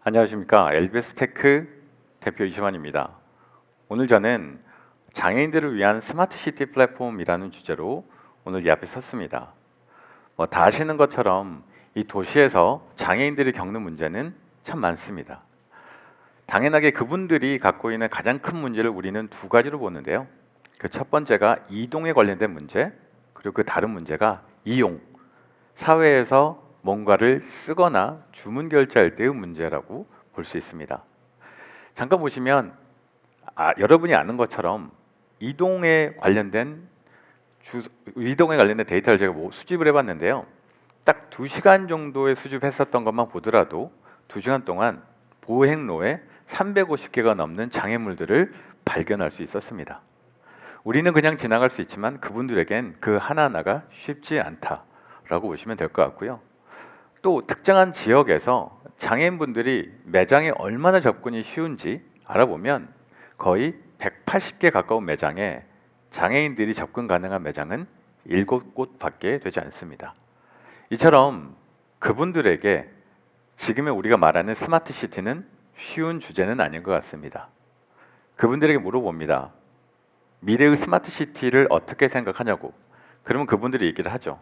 안녕하십니까. LBS테크 대표 이시환입니다. 오늘 저는 장애인들을 위한 스마트시티 플랫폼이라는 주제로 오늘 이 앞에 섰습니다. 다 아시는 것처럼 이 도시에서 장애인들이 겪는 문제는 참 많습니다. 당연하게 그분들이 갖고 있는 가장 큰 문제를 우리는 두 가지로 보는데요. 그 첫 번째가 이동에 관련된 문제, 그리고 그 다른 문제가 이용, 사회에서 뭔가를 쓰거나 주문 결제할 때의 문제라고 볼 수 있습니다. 잠깐 보시면 여러분이 아는 것처럼 이동에 관련된 데이터를 제가 수집을 해봤는데요. 딱 2시간 정도의 수집했었던 것만 보더라도 2시간 동안 보행로에 350개가 넘는 장애물들을 발견할 수 있었습니다. 우리는 그냥 지나갈 수 있지만 그분들에겐 그 하나하나가 쉽지 않다라고 보시면 될 것 같고요. 또 특정한 지역에서 장애인분들이 매장에 얼마나 접근이 쉬운지 알아보면 거의 180개 가까운 매장에 장애인들이 접근 가능한 매장은 7곳밖에 되지 않습니다. 이처럼 그분들에게 지금의 우리가 말하는 스마트 시티는 쉬운 주제는 아닌 것 같습니다. 그분들에게 물어봅니다. 미래의 스마트 시티를 어떻게 생각하냐고. 그러면 그분들이 얘기를 하죠.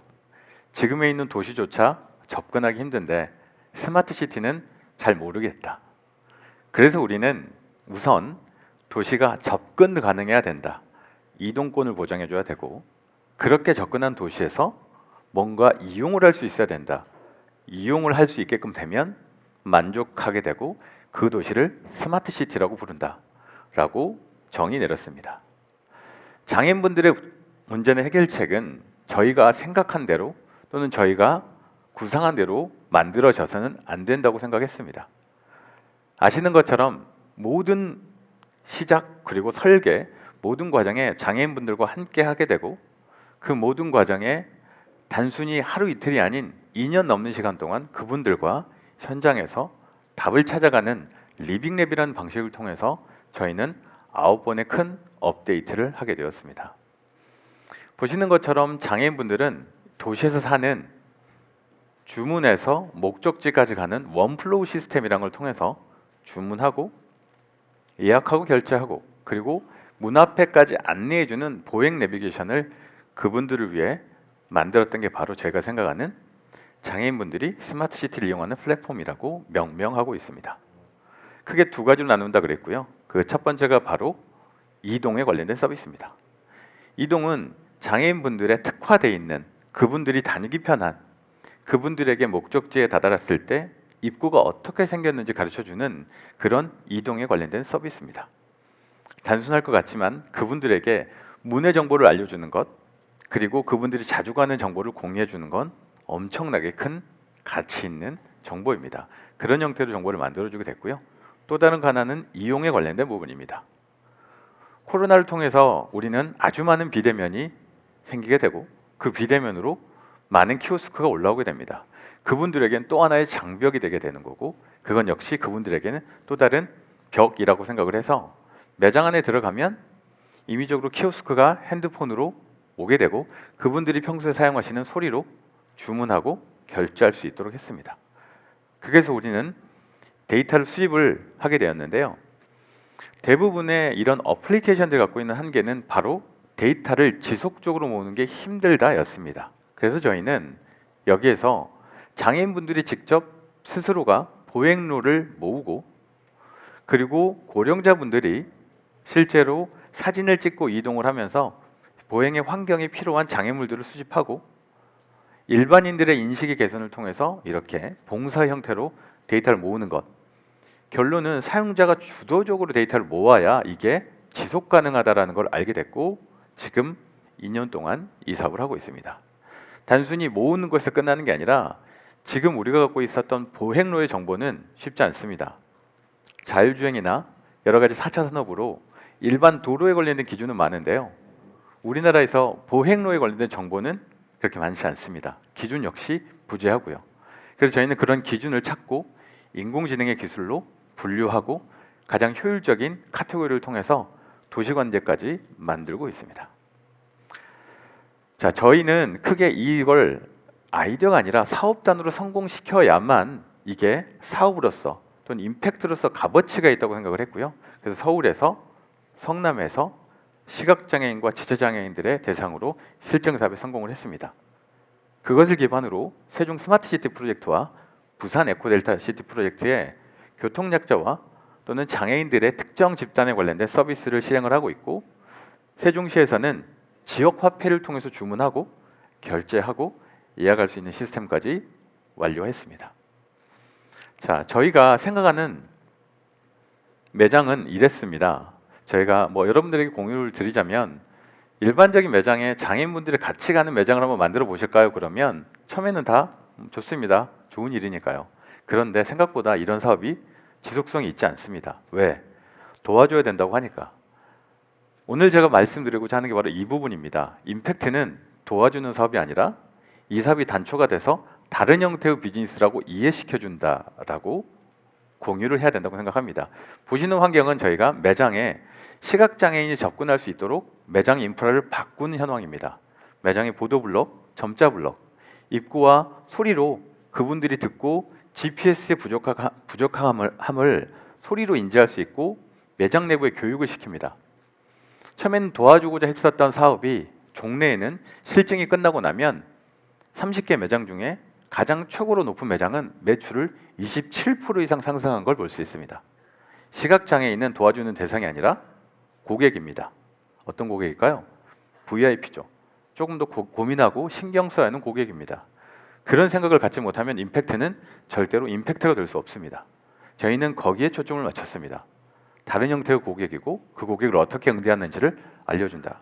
지금에 있는 도시조차 접근하기 힘든데 스마트 시티는 잘 모르겠다. 그래서 우리는 우선 도시가 접근 가능해야 된다. 이동권을 보장해줘야 되고, 그렇게 접근한 도시에서 뭔가 이용을 할 수 있어야 된다. 이용을 할 수 있게끔 되면 만족하게 되고 그 도시를 스마트 시티라고 부른다 라고 정의 내렸습니다. 장애인분들의 문제는 해결책은 저희가 생각한 대로 또는 저희가 구상한 대로 만들어져서는 안 된다고 생각했습니다. 아시는 것처럼 모든 시작 그리고 설계 모든 과정에 장애인분들과 함께 하게 되고, 그 모든 과정에 단순히 하루 이틀이 아닌 2년 넘는 시간 동안 그분들과 현장에서 답을 찾아가는 리빙랩이라는 방식을 통해서 저희는 9번의 큰 업데이트를 하게 되었습니다. 보시는 것처럼 장애인분들은 도시에서 사는 주문에서 목적지까지 가는 원플로우 시스템이라는 걸 통해서 주문하고 예약하고 결제하고 그리고 문 앞에까지 안내해주는 보행 내비게이션을 그분들을 위해 만들었던 게 바로 제가 생각하는 장애인분들이 스마트 시티를 이용하는 플랫폼이라고 명명하고 있습니다. 크게 두 가지로 나눈다 그랬고요. 그 첫 번째가 바로 이동에 관련된 서비스입니다. 이동은 장애인분들의 특화되어 있는, 그분들이 다니기 편한, 그분들에게 목적지에 다다랐을 때 입구가 어떻게 생겼는지 가르쳐주는 그런 이동에 관련된 서비스입니다. 단순할 것 같지만 그분들에게 문의 정보를 알려주는 것, 그리고 그분들이 자주 가는 정보를 공유해주는 건 엄청나게 큰 가치 있는 정보입니다. 그런 형태로 정보를 만들어주게 됐고요. 또 다른 하나는 이용에 관련된 부분입니다. 코로나를 통해서 우리는 아주 많은 비대면이 생기게 되고 그 비대면으로 많은 키오스크가 올라오게 됩니다. 그분들에게는 또 하나의 장벽이 되게 되는 거고, 그건 역시 그분들에게는 또 다른 벽이라고 생각을 해서 매장 안에 들어가면 임의적으로 키오스크가 핸드폰으로 오게 되고 그분들이 평소에 사용하시는 소리로 주문하고 결제할 수 있도록 했습니다. 그래서 우리는 데이터를 수집을 하게 되었는데요. 대부분의 이런 어플리케이션들 갖고 있는 한계는 바로 데이터를 지속적으로 모으는 게 힘들다였습니다. 그래서 저희는 여기에서 장애인분들이 직접 스스로가 보행로를 모으고, 그리고 고령자분들이 실제로 사진을 찍고 이동을 하면서 보행의 환경에 필요한 장애물들을 수집하고, 일반인들의 인식의 개선을 통해서 이렇게 봉사 형태로 데이터를 모으는 것, 결론은 사용자가 주도적으로 데이터를 모아야 이게 지속 가능하다는 걸 알게 됐고, 지금 2년 동안 이 사업을 하고 있습니다. 단순히 모으는 것에서 끝나는 게 아니라 지금 우리가 갖고 있었던 보행로의 정보는 쉽지 않습니다. 자율주행이나 여러 가지 4차 산업으로 일반 도로에 관련된 기준은 많은데요. 우리나라에서 보행로에 관련된 정보는 그렇게 많지 않습니다. 기준 역시 부재하고요. 그래서 저희는 그런 기준을 찾고 인공지능의 기술로 분류하고 가장 효율적인 카테고리를 통해서 도시관제까지 만들고 있습니다. 자, 저희는 크게 이걸 아이디어가 아니라 사업단으로 성공시켜야만 이게 사업으로서 또는 임팩트로서 값어치가 있다고 생각을 했고요. 그래서 서울에서, 성남에서 시각장애인과 지체장애인들의 대상으로 실증 사업에 성공을 했습니다. 그것을 기반으로 세종 스마트시티 프로젝트와 부산 에코델타 시티 프로젝트에 교통약자와 또는 장애인들의 특정 집단에 관련된 서비스를 실행을 하고 있고, 세종시에서는 지역 화폐를 통해서 주문하고 결제하고 예약할 수 있는 시스템까지 완료했습니다. 자, 저희가 생각하는 매장은 이랬습니다. 저희가 여러분들에게 공유를 드리자면, 일반적인 매장에 장애인분들이 같이 가는 매장을 한번 만들어 보실까요? 그러면 처음에는 다 좋습니다. 좋은 일이니까요. 그런데 생각보다 이런 사업이 지속성이 있지 않습니다. 왜? 도와줘야 된다고 하니까. 오늘 제가 말씀드리고자 하는 게 바로 이 부분입니다. 임팩트는 도와주는 사업이 아니라 이 사업이 단초가 돼서 다른 형태의 비즈니스라고 이해시켜준다라고 공유를 해야 된다고 생각합니다. 보시는 환경은 저희가 매장에 시각장애인이 접근할 수 있도록 매장 인프라를 바꾸는 현황입니다. 매장의 보도블럭, 점자블럭, 입구와 소리로 그분들이 듣고 GPS의 부족함을 소리로 인지할 수 있고 매장 내부에 교육을 시킵니다. 처음에는 도와주고자 했었던 사업이 종래에는 실증이 끝나고 나면 30개 매장 중에 가장 최고로 높은 매장은 매출을 27% 이상 상승한 걸 볼 수 있습니다. 시각장애인은 도와주는 대상이 아니라 고객입니다. 어떤 고객일까요? VIP죠. 조금 더 고민하고 신경 써야 하는 고객입니다. 그런 생각을 갖지 못하면 임팩트는 절대로 임팩트가 될 수 없습니다. 저희는 거기에 초점을 맞췄습니다. 다른 형태의 고객이고 그 고객을 어떻게 응대하는지를 알려준다.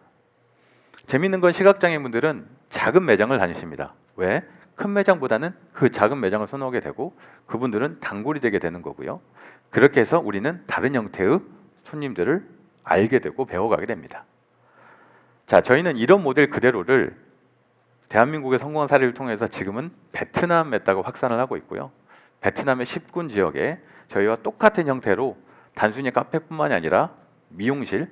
재미있는 건 시각장애인분들은 작은 매장을 다니십니다. 왜? 큰 매장보다는 그 작은 매장을 선호하게 되고 그분들은 단골이 되게 되는 거고요. 그렇게 해서 우리는 다른 형태의 손님들을 알게 되고 배워가게 됩니다. 자, 저희는 이런 모델 그대로를 대한민국의 성공한 사례를 통해서 지금은 베트남에다가 확산을 하고 있고요. 베트남의 10군 지역에 저희와 똑같은 형태로 단순히 카페뿐만이 아니라 미용실,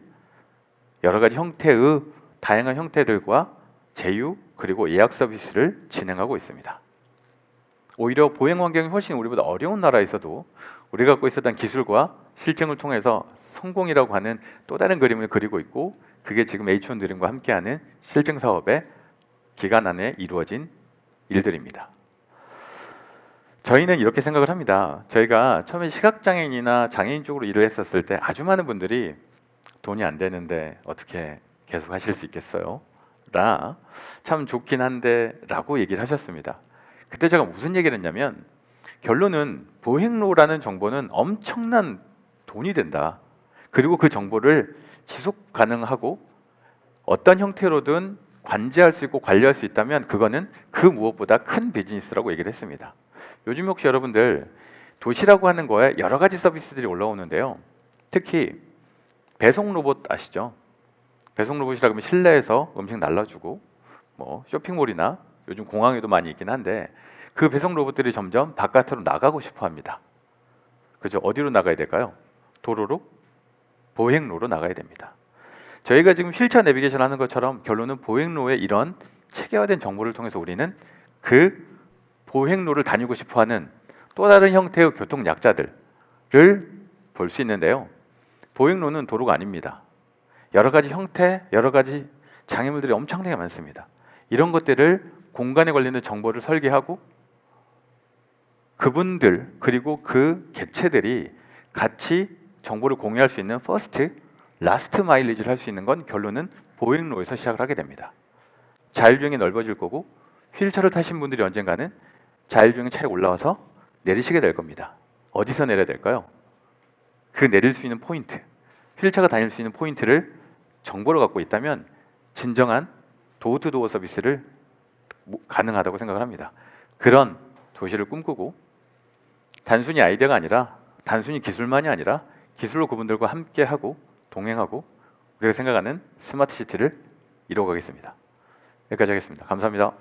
여러 가지 형태의 다양한 형태들과 제휴 그리고 예약 서비스를 진행하고 있습니다. 오히려 보행 환경이 훨씬 우리보다 어려운 나라에서도 우리가 갖고 있었던 기술과 실증을 통해서 성공이라고 하는 또 다른 그림을 그리고 있고, 그게 지금 H1 드림과 함께하는 실증 사업의 기간 안에 이루어진 일들입니다. 저희는 이렇게 생각을 합니다. 저희가 처음에 시각장애인이나 장애인 쪽으로 일을 했었을 때 아주 많은 분들이 돈이 안 되는데 어떻게 계속 하실 수 있겠어요? 참 좋긴 한데 라고 얘기를 하셨습니다. 그때 제가 무슨 얘기를 했냐면, 결론은 보행로라는 정보는 엄청난 돈이 된다. 그리고 그 정보를 지속 가능하고 어떤 형태로든 관제할 수 있고 관리할 수 있다면 그거는 그 무엇보다 큰 비즈니스라고 얘기를 했습니다. 요즘 혹시 여러분들 도시라고 하는 거에 여러 가지 서비스들이 올라오는데요. 특히 배송 로봇 아시죠? 배송 로봇이라 하면 실내에서 음식 날라주고 쇼핑몰이나 요즘 공항에도 많이 있긴 한데 그 배송 로봇들이 점점 바깥으로 나가고 싶어 합니다. 그죠? 어디로 나가야 될까요? 도로로? 보행로로 나가야 됩니다. 저희가 지금 휠체어 내비게이션 하는 것처럼 결론은 보행로의 이런 체계화된 정보를 통해서 우리는 그 보행로를 다니고 싶어하는 또 다른 형태의 교통 약자들을 볼 수 있는데요. 보행로는 도로가 아닙니다. 여러 가지 형태, 여러 가지 장애물들이 엄청나게 많습니다. 이런 것들을 공간에 관련된 정보를 설계하고 그분들 그리고 그 객체들이 같이 정보를 공유할 수 있는 퍼스트, 라스트 마일리지를 할 수 있는 건 결론은 보행로에서 시작을 하게 됩니다. 자율주행이 넓어질 거고 휠체어를 타신 분들이 언젠가는 자율주행 차에 올라와서 내리시게 될 겁니다. 어디서 내려야 될까요? 그 내릴 수 있는 포인트, 휠체어가 다닐 수 있는 포인트를 정보를 갖고 있다면 진정한 도어투도어 서비스를 가능하다고 생각을 합니다. 그런 도시를 꿈꾸고 단순히 아이디어가 아니라 단순히 기술만이 아니라 기술로 그분들과 함께하고 동행하고 우리가 생각하는 스마트 시티를 이루어가겠습니다. 여기까지 하겠습니다. 감사합니다.